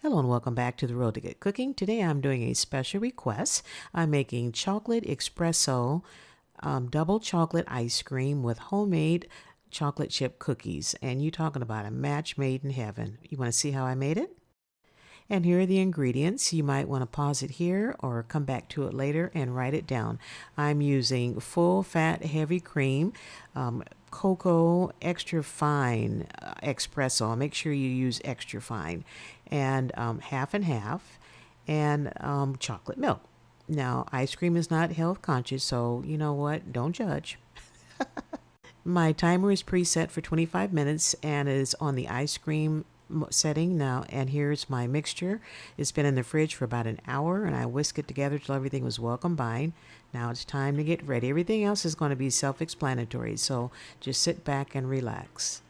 Hello and welcome back to the Road to Good Cooking. Today I'm doing a special request. I'm making chocolate espresso double chocolate ice cream with homemade chocolate chip cookies. And you talking about a match made in heaven. You want to see how I made it? And here are the ingredients. You might want to pause it here or come back to it later and write it down. I'm using full fat heavy cream, cocoa extra fine espresso. Make sure you use extra fine, and half and half, and chocolate milk. Now, ice cream is not health conscious, so you know what? Don't judge. My timer is preset for 25 minutes and is on the ice cream setting now. And here's my mixture. It's been in the fridge for about an hour, and I whisk it together till everything was well combined. Now it's time to get ready. Everything else is going to be self-explanatory, so just sit back and relax.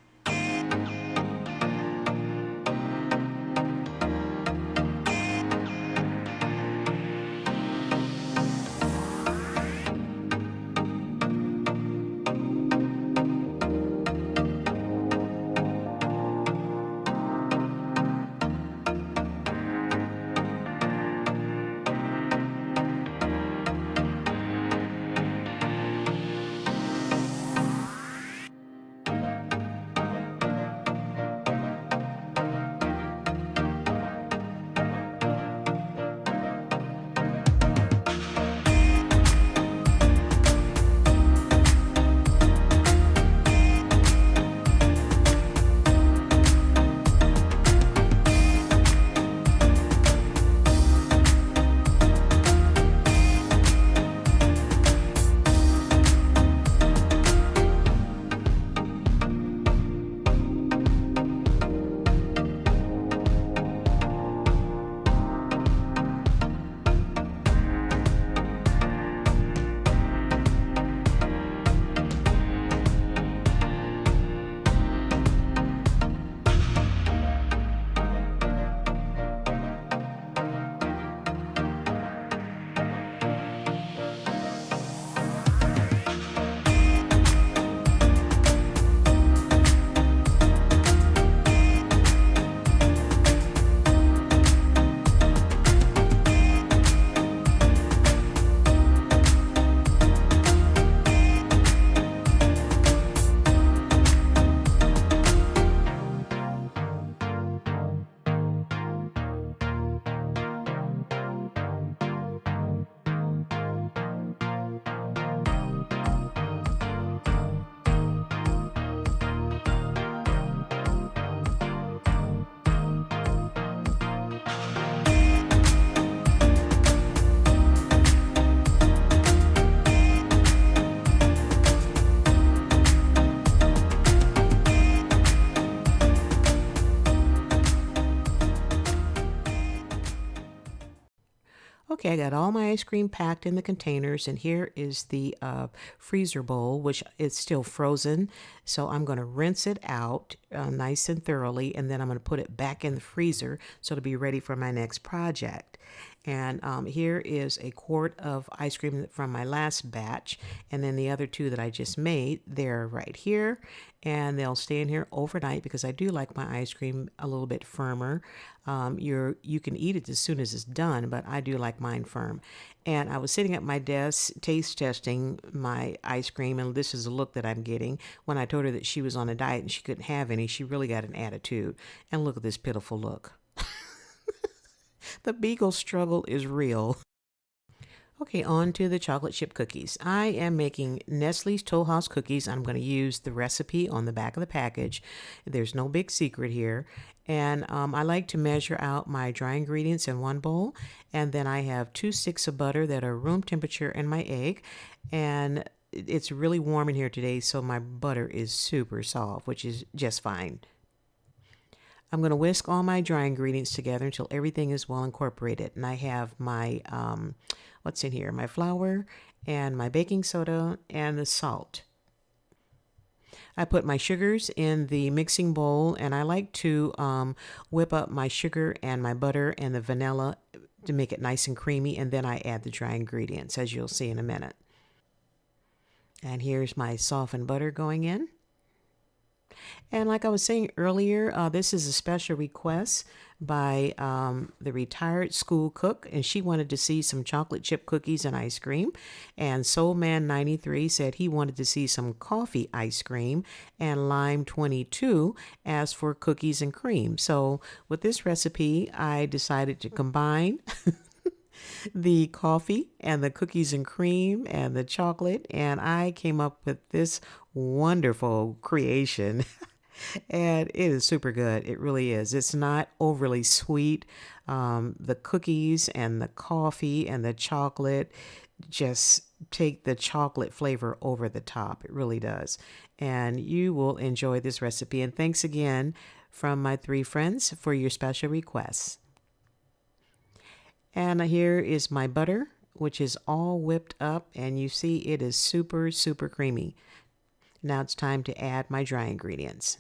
Okay, I got all my ice cream packed in the containers, and here is the freezer bowl, which is still frozen. So I'm going to rinse it out nice and thoroughly, and then I'm going to put it back in the freezer so to be ready for my next project. And here is a quart of ice cream from my last batch, and then the other two that I just made, they're right here, and they'll stay in here overnight because I do like my ice cream a little bit firmer. You can eat it as soon as it's done, but I do like mine firm. And I was sitting at my desk taste testing my ice cream, and this is the look that I'm getting. When I told her that she was on a diet and she couldn't have any, she really got an attitude. And look at this pitiful look. The Beagle struggle is real. Okay, on to the chocolate chip cookies. I am making Nestle's Toll House cookies. I'm going to use the recipe on the back of the package. There's no big secret here. And I like to measure out my dry ingredients in one bowl. And then I have 2 sticks of butter that are room temperature and my egg. And it's really warm in here today, so my butter is super soft, which is just fine. I'm going to whisk all my dry ingredients together until everything is well incorporated. And I have my, what's in here? My flour and my baking soda and the salt. I put my sugars in the mixing bowl, and I like to whip up my sugar and my butter and the vanilla to make it nice and creamy, and then I add the dry ingredients, as you'll see in a minute. And here's my softened butter going in. And like I was saying earlier, this is a special request. by the retired school cook, and she wanted to see some chocolate chip cookies and ice cream. And Soul Man 93 said he wanted to see some coffee ice cream, and Lime 22 asked for cookies and cream. So with this recipe, I decided to combine the coffee and the cookies and cream and the chocolate, and I came up with this wonderful creation. And it is super good. It really is. It's not overly sweet. The cookies and the coffee and the chocolate just take the chocolate flavor over the top. It really does. And you will enjoy this recipe. And thanks again from my 3 friends for your special requests. And here is my butter, which is all whipped up, and you see it is super, super creamy. Now it's time to add my dry ingredients.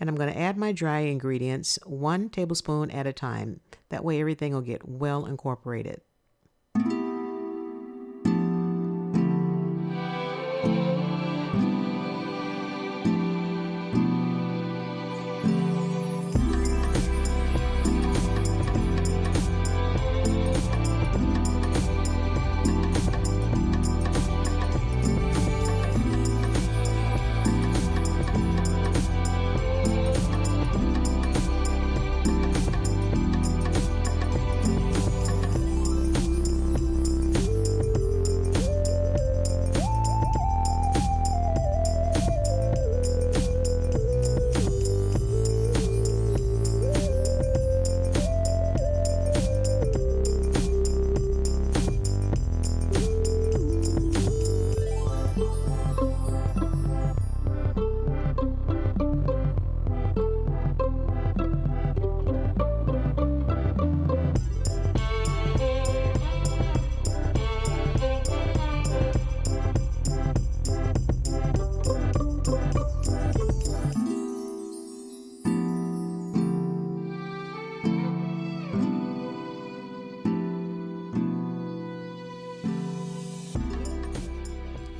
And I'm going to add my dry ingredients 1 tablespoon at a time. That way everything will get well incorporated.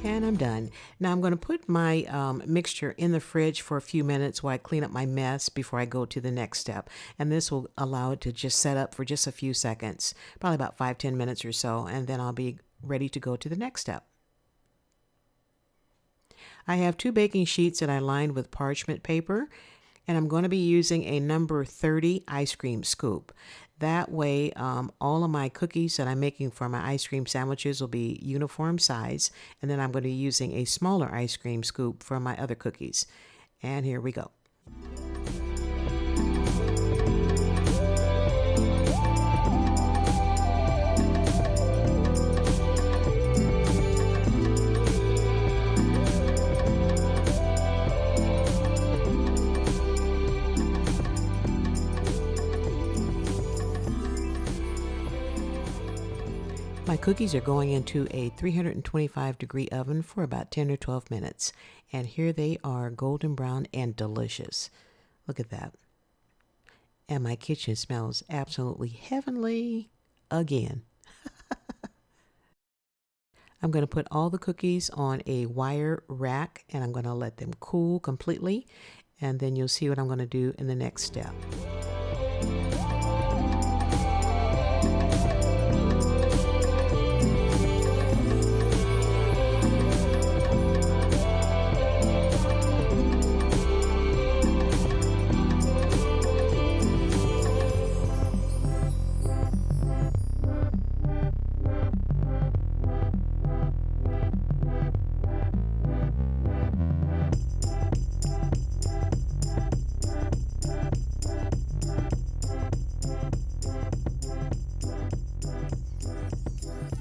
And I'm done. Now I'm going to put my mixture in the fridge for a few minutes while I clean up my mess before I go to the next step. And this will allow it to just set up for just a few seconds, probably about 5-10 minutes or so, and then I'll be ready to go to the next step. I have 2 baking sheets that I lined with parchment paper, and I'm going to be using a number 30 ice cream scoop. That way, all of my cookies that I'm making for my ice cream sandwiches will be uniform size, and then I'm going to be using a smaller ice cream scoop for my other cookies. And here we go. My cookies are going into a 325-degree oven for about 10 or 12 minutes. And here they are, golden brown and delicious. Look at that. And my kitchen smells absolutely heavenly again. I'm going to put all the cookies on a wire rack, and I'm going to let them cool completely. And then you'll see what I'm going to do in the next step.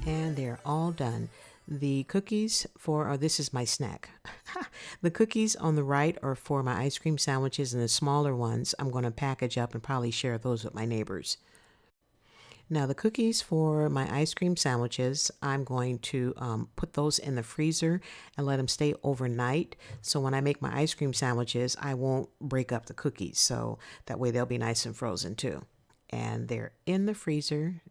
And they're all done. The cookies this is my snack. The cookies on the right are for my ice cream sandwiches, and the smaller ones I'm going to package up and probably share those with my neighbors. Now the cookies for my ice cream sandwiches, I'm going to put those in the freezer and let them stay overnight. So when I make my ice cream sandwiches, I won't break up the cookies. So that way they'll be nice and frozen too. And they're in the freezer.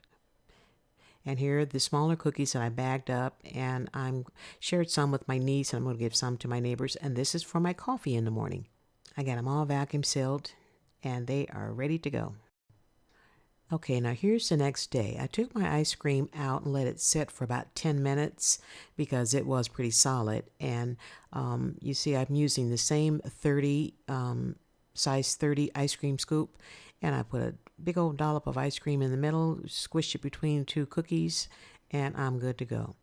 And here are the smaller cookies that I bagged up, and I'm shared some with my niece, and I'm going to give some to my neighbors. And this is for my coffee in the morning. I got them all vacuum sealed, and they are ready to go. Okay, now here's the next day. I took my ice cream out and let it sit for about 10 minutes because it was pretty solid. And you see, I'm using the same size 30 ice cream scoop. And I put a big old dollop of ice cream in the middle, squished it between two cookies, and I'm good to go.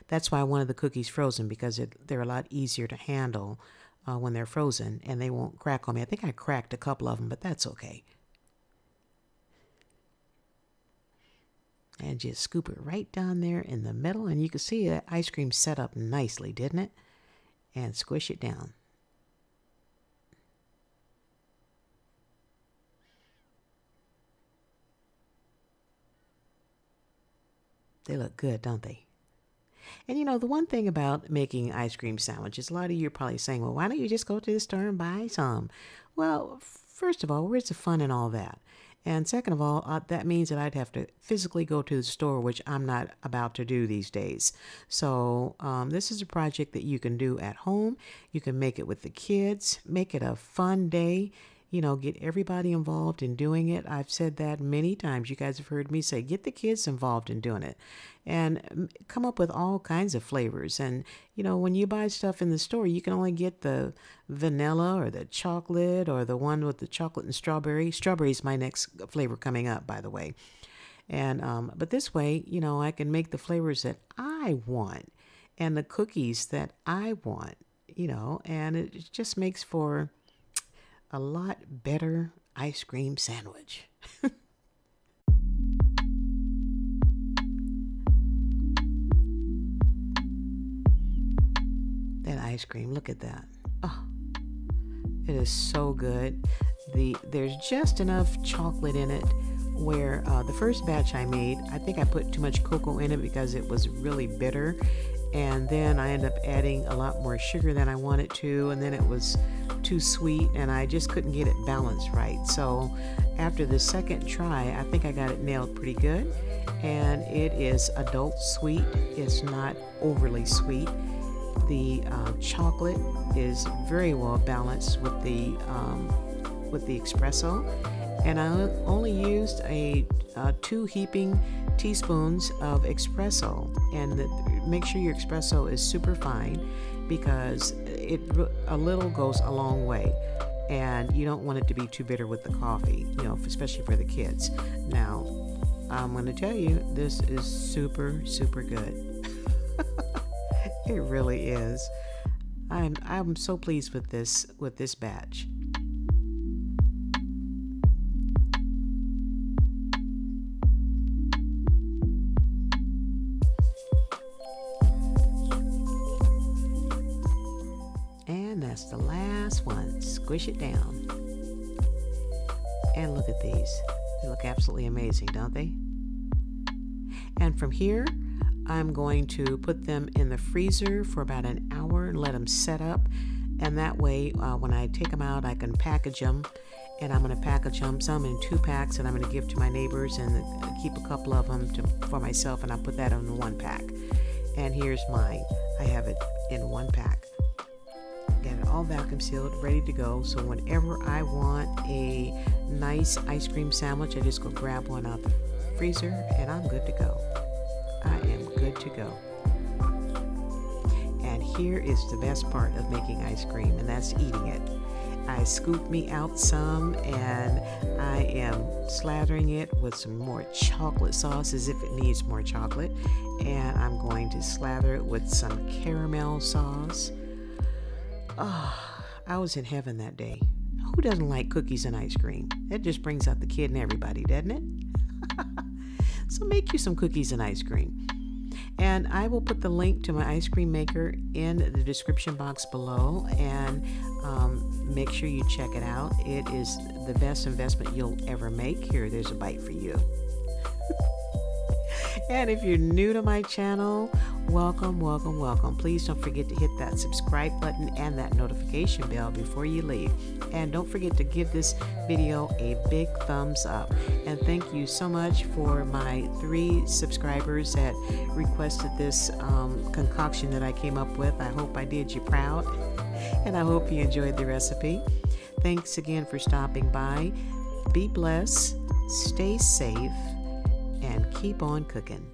That's why I wanted the cookies frozen, because they're a lot easier to handle when they're frozen, and they won't crack on me. I think I cracked a couple of them, but that's okay. And just scoop it right down there in the middle. And you can see that ice cream set up nicely, didn't it? And squish it down. They look good, don't they? And you know, the one thing about making ice cream sandwiches, a lot of you are probably saying, well, why don't you just go to the store and buy some? Well, first of all, where's the fun in all that? And second of all, that means that I'd have to physically go to the store, which I'm not about to do these days. So this is a project that you can do at home. You can make it with the kids, make it a fun day. You know, get everybody involved in doing it. I've said that many times. You guys have heard me say, get the kids involved in doing it. And come up with all kinds of flavors. And, you know, when you buy stuff in the store, you can only get the vanilla or the chocolate or the one with the chocolate and strawberry. Strawberry is my next flavor coming up, by the way. And but this way, you know, I can make the flavors that I want and the cookies that I want, you know, and it just makes for a lot better ice cream sandwich. That ice cream, look at that. Oh, it is so good. There's just enough chocolate in it where the first batch I made, I think I put too much cocoa in it because it was really bitter. And then I ended up adding a lot more sugar than I wanted to, and then it was too sweet, and I just couldn't get it balanced right. So after the second try, I think I got it nailed pretty good, and it is adult sweet. It's not overly sweet. The chocolate is very well balanced with the espresso, and I only used a 2 heaping teaspoons of espresso, and make sure your espresso is super fine, because a little goes a long way, and you don't want it to be too bitter with the coffee, you know, especially for the kids. Now, I'm going to tell you, this is super, super good. It really is. I'm so pleased with this batch. And that's the last one. Squish it down. And look at these. They look absolutely amazing, don't they? And from here, I'm going to put them in the freezer for about an hour and let them set up. And that way, when I take them out, I can package them. And I'm going to package them, some in 2 packs, and I'm going to give to my neighbors and keep a couple of them for myself, and I'll put that in 1 pack. And here's mine. I have it in 1 pack. Got it all vacuum sealed, ready to go. So whenever I want a nice ice cream sandwich, I just go grab one out the freezer, and I'm good to go. I am good to go. And here is the best part of making ice cream, and that's eating it. I scoop me out some, and I am slathering it with some more chocolate sauce as if it needs more chocolate. And I'm going to slather it with some caramel sauce. Oh, I was in heaven that day. Who doesn't like cookies and ice cream? That just brings out the kid in everybody, doesn't it? So make you some cookies and ice cream. And I will put the link to my ice cream maker in the description box below, and make sure you check it out. It is the best investment you'll ever make. Here, there's a bite for you. And if you're new to my channel, welcome, welcome, welcome. Please don't forget to hit that subscribe button and that notification bell before you leave. And don't forget to give this video a big thumbs up. And thank you so much for my 3 subscribers that requested this concoction that I came up with. I hope I did you proud, and I hope you enjoyed the recipe. Thanks again for stopping by. Be blessed, stay safe, and keep on cooking.